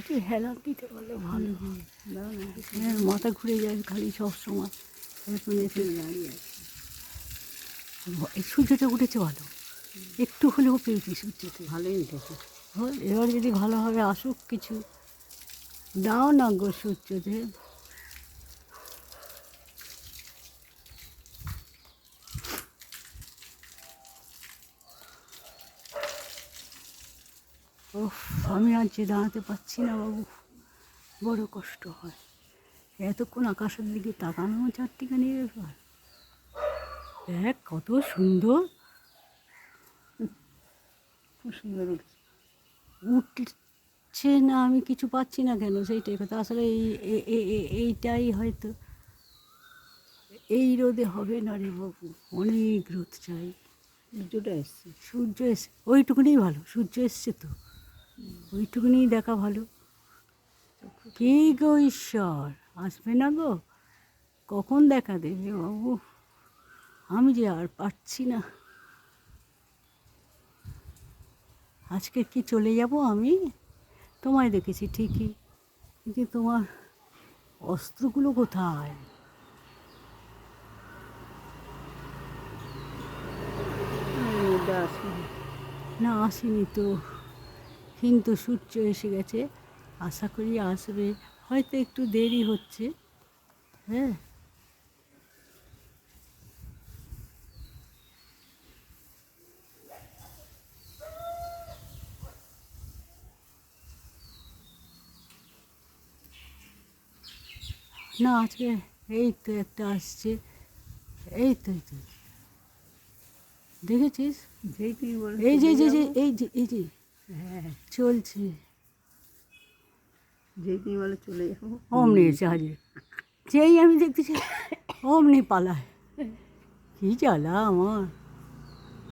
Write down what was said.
একটু হেলান দিতে পারলে ভালো। হ্যাঁ, মাথা ঘুরে যায় খালি সব সময়। এই সূর্যটা উঠেছে ভালো, একটু হলেও পেয়েছি সূর্যতে, ভালোই উঠেছে। এবার যদি ভালোভাবে আসুক কিছু, দাও না গো সূর্যদেব। ওফ, আমি আর যে দাঁড়াতে পারছি না বাবু, বড় কষ্ট হয়। এতক্ষণ আকাশের দিকে তাকানো চারটিখানি ব্যাপার। দেখ কত সুন্দর, খুব সুন্দর উঠেছে। উঠছে না, আমি কিছু পাচ্ছি না কেন সেইটাই কথা। আসলে এইটাই হয়তো, এই রোদে হবে না রে বাবু, অনেক রোদ চাই। সূর্যটা এসছে, সূর্য এসে ওইটুকুনি ভালো, সূর্য এসছে তো ওইটুকুনি দেখা ভালো। কে গো ঈশ্বর, আসবে না গো, কখন দেখা দেবে বাবু? আমি যে আর পারছি না। আজকে কি চলে যাব আমি? তোমায় দেখেছি ঠিকই, কিন্তু তোমার অস্ত্রগুলো কোথায়? আসেনি। না, আসেনি তো, কিন্তু সূর্য এসে গেছে, আশা করি আসবে। হয়তো একটু দেরি হচ্ছে। হ্যাঁ, না আজকে এই তো একটা আসছে, এই তো এই তো, দেখেছিস? যেই তুমি বলো এই যে চলে যে যে যাবো। এই যে এই যে হ্যাঁ, চলছে, যেই তুমি বলো চলে যাবো, অমনি এসে হাজির। যেই আমি দেখতেছি অমনি পালায়, কি জ্বালা আমার।